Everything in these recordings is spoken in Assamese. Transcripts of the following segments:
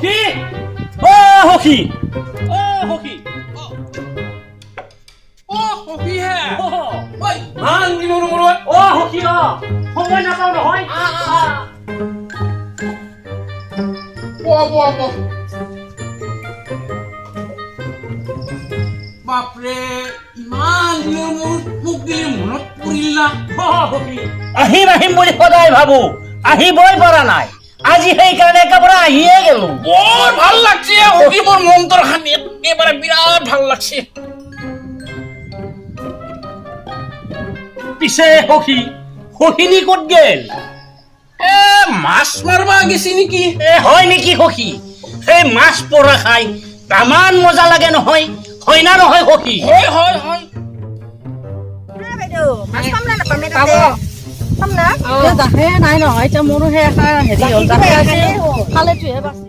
হকি ও হকি ও হকি ও হকি হে ও ঐ মান দিনৰ মূৰত ও হকি অ সময় নাপাও নহয় বাপৰে ইমান দিনৰ মূৰত মোক দিলে মনত পৰিল না হকি আহিম আহিম বুলি সদায় ভাবো আহিবই পৰা নাই আজি সেইকাৰণে একেবাৰে আহিয়ে গেলো বৰ ভাল লাগছে হকি মোৰ মন্ত্ৰৰ খান একেবাৰে বিৰাট ভাল লাগছে পিছে হকি হকিনি ক'ত গেল এ মাছ মাৰবা গেছি নেকি হয় নেকি হকি সেই মাছ পৰা খাই তামান মজা লাগে নহয় হয় না নহয় হকি হয় হয় হয় নাই নহয় এতিয়া মোৰো সেই এটা হেৰি হ'ল খালেটোহে বাচি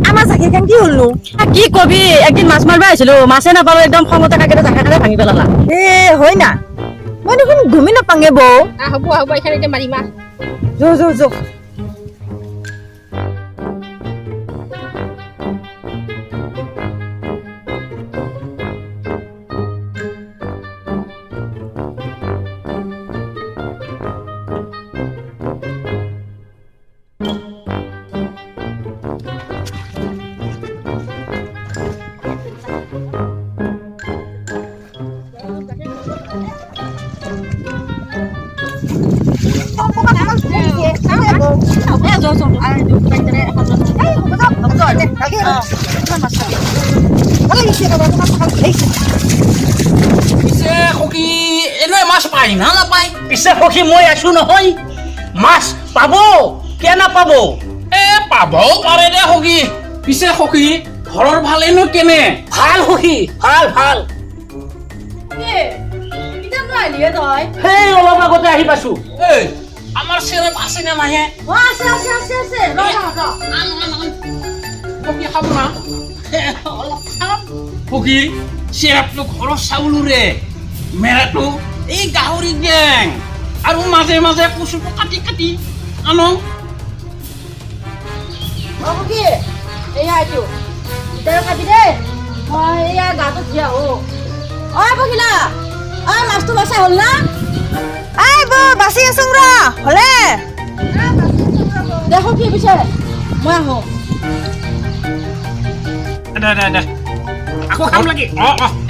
আমাৰ চাকি খান কি হলনো কি কবি একদিন মাছ মাৰিব আহিছিলো মাছে নাপালো একদম খঙতে কাকেৰে জাকে কাকে ভাঙি পেলালা এ হয় না মই দেখোন ঘুমি নাপাঙে বৌ হ'ব হ'ব এইখানে এতিয়া মাৰিমা যো যো যো পিছে হকি এনে মাছ পাই না নাপায় পিছে সখী মই আছো নহয় মাছ পাব কিয় নাপাব এ পাবও পাৰে দে হকি পিছে হকি ঘৰৰ ভালেনো কেনে ভাল সখী ভাল ভাল সেই অলপ আগতে আহি পাইছো এই আমাৰ চেৰেপ আছে নে নাহে হকি খাব না অলপ খাম হকি চেৰেপটো ঘৰৰ চাউলৰে মেৰাটো এই গাহৰি গেং আৰু মাজে মাজে কচুটো কাটি কাটি আনো মাছটো বাচা হল না আই বৌ বাচি আছোং ৰ হলে দেখো কি পিছে মই আহো দে দে দে আকৌ খাম লাগি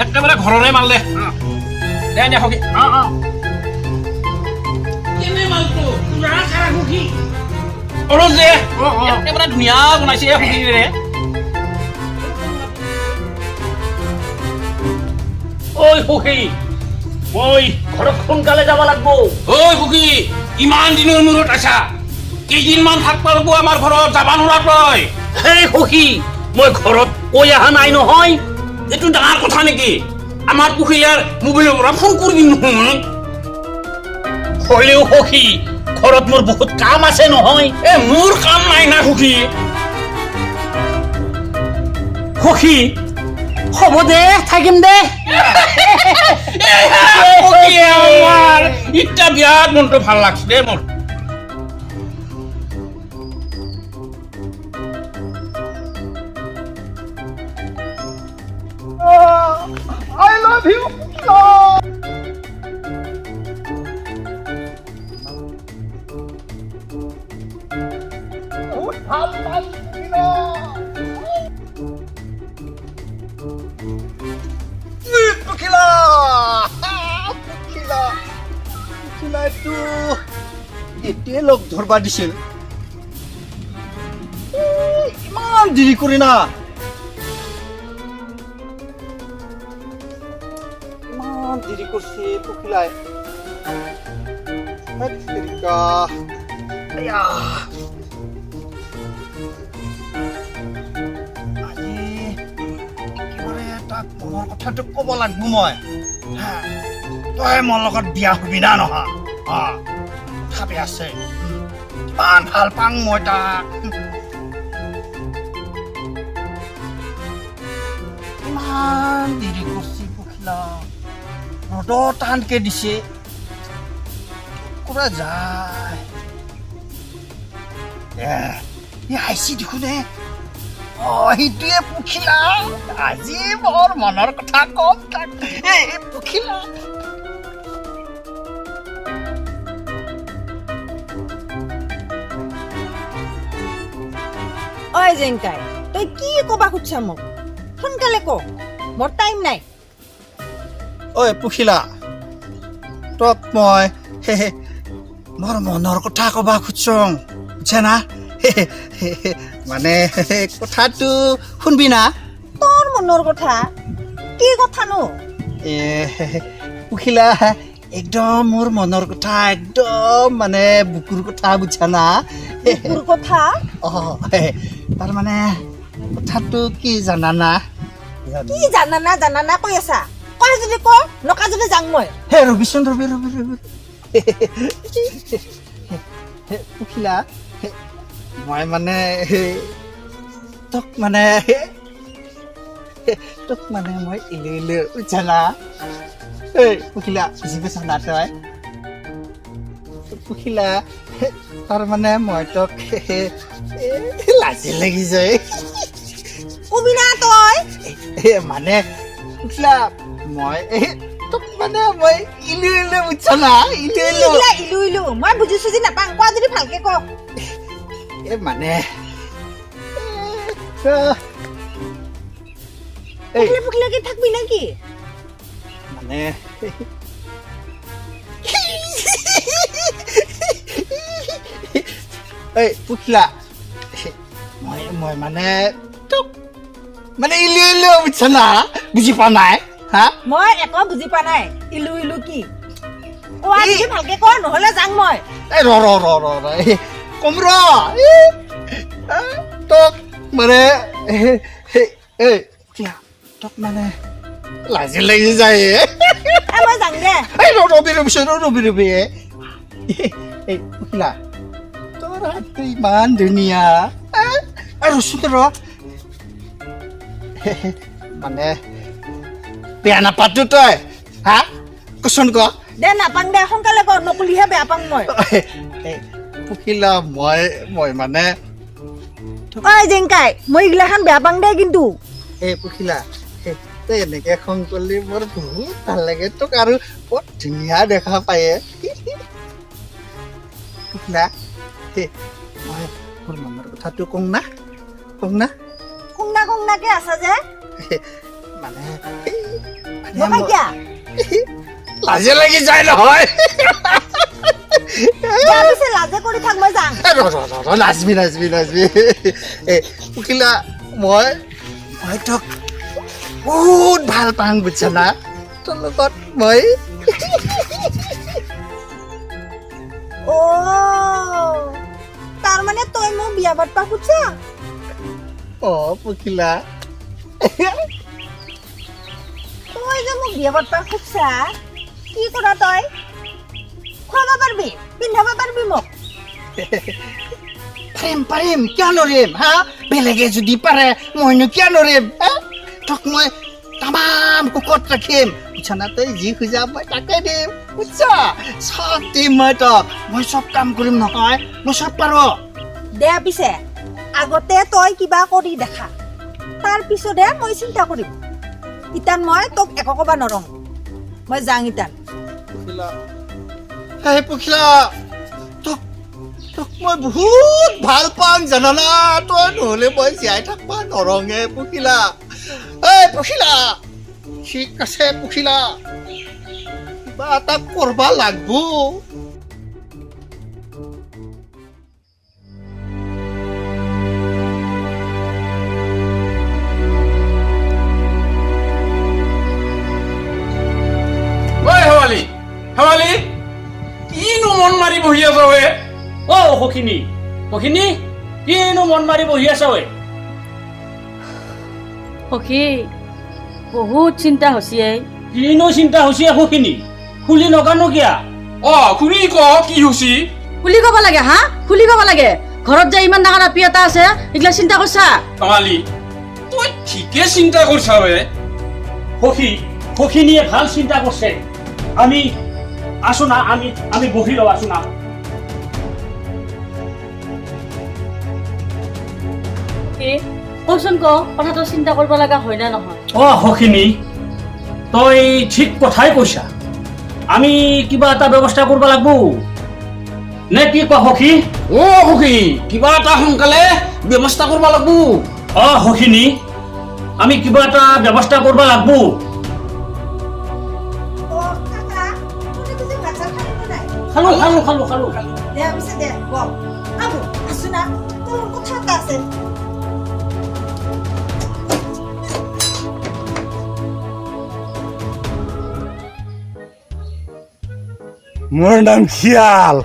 একেবাৰে ঘৰৰে মাল দে দে দে হকি কেনে মালটো পুৰা খাৰা হকি অলপ যে একেবাৰে ধুনীয়া বনাইছে হকিৰে ঐ সখী মই ঘৰত সোনকালে যাব লাগব ঐ হকি ইমান দিনৰ মূৰত আছা কেইদিনমান থাকবা লাগব আমাৰ ঘৰত যাবা নোৱাৰা তই সেই সখী মই ঘৰত কৈ অহা নাই নহয় এইটো ডাঙৰ কথা নেকি আমাৰ পুখুৰীয়াৰ মোবাইলৰ পৰা ফোন কৰিবি নহয় হ'লেও সখী ঘৰত মোৰ বহুত কাম আছে নহয় এ মোৰ কাম নাই না হকি সখী হ'ব দে থাকিম দে আমার ইটা বিরাট মনটা ভাল লাগছে দে মোর I love you. এতিয়া লগ ধৰবা দিছিল ইমান দেৰি কৰি না ইমান দেৰি কৰিছে পখিলাই আজি একেবাৰে তাক মনৰ কথাটো ক'ব লাগিব মই তই মোৰ লগত বিয়া হবি না নহয় ভাবি আছে কিমান ভাল পাং মই তাক ইমান দেৰি কৰিছে পখিলা ৰ'দত টানকে দিছে কৰা যায় আহিছি দেখোনে সেইটোৱে পখিলা আজি বৰ মনৰ কথা কম তাক পখিলা ঐ জেংকাই তই কি কবা খুজিছা মোক সোনকালে ক মোৰ টাইম নাই ঐ পখিলা তোক মই মোৰ মনৰ কথা কবা খুজছং বুজছা না মানে কথাটো শুনবি না তোৰ মনৰ কথা কি কথানো পখিলা একদম মোৰ মনৰ কথা একদম মানে বুকুৰ কথা বুজছা না তোৰ কথা তাৰ মানে কথাটো কি জানানা কি জানা না কৈ আছা কয় যদি ক নকা যদি যাং মই হে ৰবিচোন ৰবি পখিলা মই মানে তোক মানে মই ইলে জানা পখিলা বুজি পাইছা না তই পখিলা তাৰ মানে মই তোক লাজি লাগি যায় কবি না তই মানে পখিলা মই তোক মানে মই ইলে বুজছা না ইলু মই বুজি চুজি নাপাং কোৱা যদি ভালকে ক মানে পখিলাকে থাকবি নাকি মানে পখিলা মই মানে তোক মানে ইলে বুজছা না বুজি পোৱা নাই হা মই একো বুজি পোৱা নাই ইলু কি কোৱা যদি ভালকে ক নহলে যাং মই ৰ কম ৰ তোক মানে তোক মানে লাজি লাগি যায় মই যাং দে ৰবি পখিলা তোৰ হাতটো ইমান ধুনীয়া আৰু ৰ মানে বেয়া নাপাতো তই হা কচোন ক দে নাপাং দে সোনকালে ক নকলিহে বেয়া পাং মই পখিলা মই মানে ঐ জেংকাই মই এইগিলাখান বেয়া পাং দে কিন্তু পখিলা তই এনেকে খং কৰিলে মোৰ বহুত ভাল লাগে তোক আৰু বৰ ধুনীয়া দেখা পায়ে পখিলা মই মোৰ মনৰ কথাটো কওঁ না কুংনাকে আছা যে মানে নকই কিয়া লাজে লাগি যায় নহয় পিছে লাজে কৰি থাক মই যাং নাচবি পখিলা মই তোক বহুত ভাল পাওঁ বুজছা না তোৰ লগত মই তাৰ মানে তই মোক বিয়া পাতবা খুজছা পখিলা তই যে মোক বিয়া পাতবা খুজছা কি কৰা তই খুৱাব পাৰবি পিন্ধাব পাৰবি মোক পাৰিম কিয় নৰিম হা বেলেগে যদি পাৰে মইনো কিয় নৰিম তোক মই তামাম কুকত ৰাখিম বুজছা না তই যি খোজা মই তাকে দিম বুজছা চব দিম মই চব কাম কৰিম নহয় মই চব পাৰো দে পিছে আগতে তই কিবা কৰি দেখা তাৰ পিছতহে মই চিন্তা কৰিম ইতান মই তোক একো কবা নৰং মই যাং ইতান পখিলা তোক মই বহুত ভাল পাওঁ জানানা তই নহ'লে মই জীয়াই থাকবা নৰঙে পখিলা পখিলা ঠিক আছে পখিলা কিবা এটা কৰবা লাগব হেমালি কিনো মন মাৰি বহি আছ সখিনী কিনো মন মাৰি বহি আছ সখী বহুত চিন্তা হৈছে কিনো চিন্তা হৈছে সখিনী খুলি নগানো কিয়া খুলি ক কি হৈছি খুলি কব লাগে হা খুলি কব লাগে ঘৰত যে ইমান ডাঙৰ আপি এটা আছে এইগিলা চিন্তা কৰছা হেমালি তই ঠিকে চিন্তা কৰছা সখিনীয়ে ভাল চিন্তা কৰছে আসো না আমি বহি লওঁ আসো না কচোন ক কথাটো চিন্তা কৰিব লগা হয় না নহয় সখিনী তই ঠিক কথাই কৈছা আমি কিবা এটা ব্যৱস্থা কৰিব লাগিব নে কি ক সখী সখী কিবা এটা সোনকালে ব্যৱস্থা কৰিব লাগিব সখিনী আমি কিবা এটা ব্যৱস্থা কৰিব লাগিব কাকা তুমি কিছু ভাত চাত খালো দে পিছে দে বল আবু আছো না তোর কথা এটা আছে মোৰ নাম শিয়াল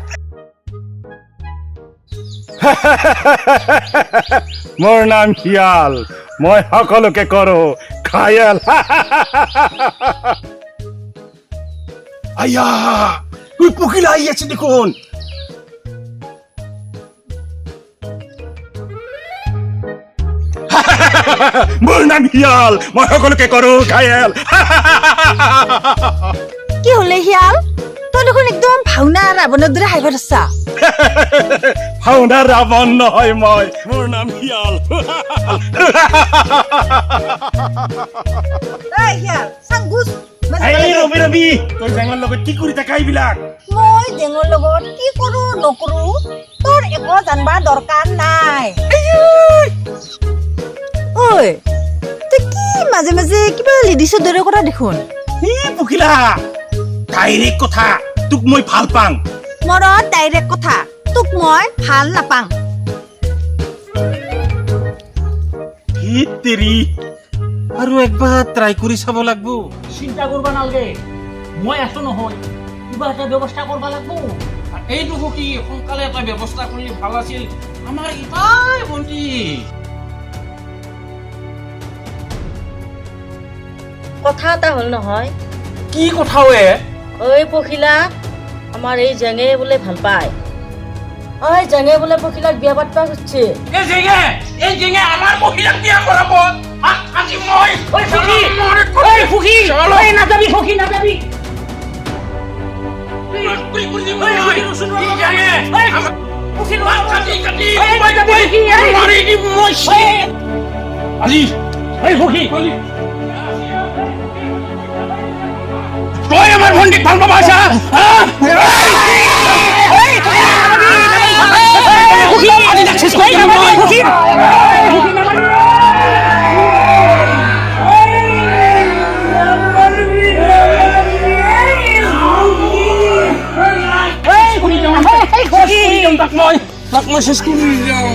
মোৰ নাম শিয়াল মই সকলোকে কৰো খায়াল আয়া তুই পকিলা আহি আছে দেখোন মোৰ নাম শিয়াল মই সকলোকে কৰো খায়াল কি হলে শিয়াল তই দেখোন একদম ভাওনা ৰাৱণৰ দৰে হাইব ধৰছা ভাওনা ৰাৱণ নহয় মই মোৰ নাম শিয়াল এই শিয়াল চাংগুচ ৰবি তই জেঙৰ লগত কি কৰি থাকা এইবিলাক মই জেঙৰ লগত কি কৰো নকৰো তোৰ একো জানবা দৰকাৰ নাই ঐ তই কি মাজে মাজে কিবা লেডিছৰ দৰে কৰা দেখোন পকিলা ডাইৰেক্ট কথা তোক মই ভাল পাং মোৰ ডাইৰেক্ট কথা তোক মই ভাল নাপাং তেৰি আৰু একবাৰ ট্ৰাই কৰি চাব লাগিব চিন্তা কৰিব নালাগে মই আছো নহয় কিবা এটা ব্যৱস্থা কৰিব লাগিব এইটো সখী সোনকালে এটা ব্যৱস্থা কৰিলে ভাল আছিল আমাৰ ইটাই ভণ্টি কথা এটা হ'ল নহয় কি কথা ঐ পখিলা আমাৰ এই জেঙে বোলে ভাল পায় ঐ জেঙে বোলে পখিলাক বিয়া পাতবা খুজিছে এই জেঙে আমাৰ মহিলাক বিয়া কৰাব আজি মই নাযাবি সখী নাযাবি আজি সখী তই আমাৰ ভণ্টিক ভাল পাবা আছা মই শেষ কৰি যাওঁ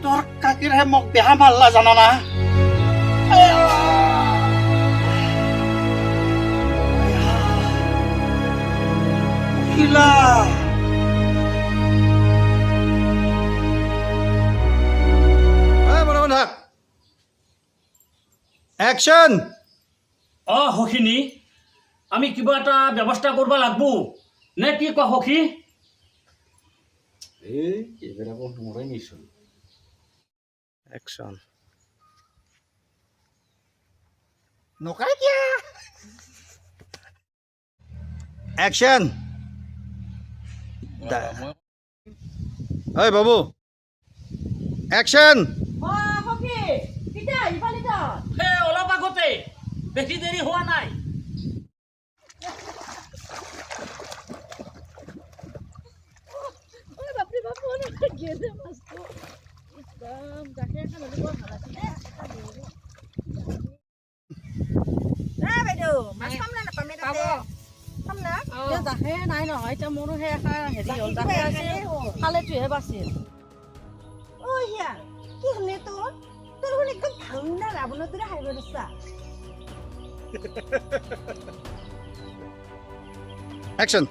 তোৰ কাকিৰহে মোক বেহা মাৰলা জানানা একশন সখিনী আমি কিবা এটা ব্যৱস্থা কৰিব লাগিব নে কি ক সখী একশন নকাই কিয়া একশন ঐ বাবু একশন অলপ আগতে বেছি দেৰি হোৱা নাই জাহে নাই নহয় এতিয়া মোৰো সেই হেৰি হ'ল জাহে আছিল খালেটোহে বাছিল ঐ শিয়াল কি হলে তোৰ তোৰ শুন একদম ভাওনা ৰাৱণৰ দৰে হাইব ধৰছা একশন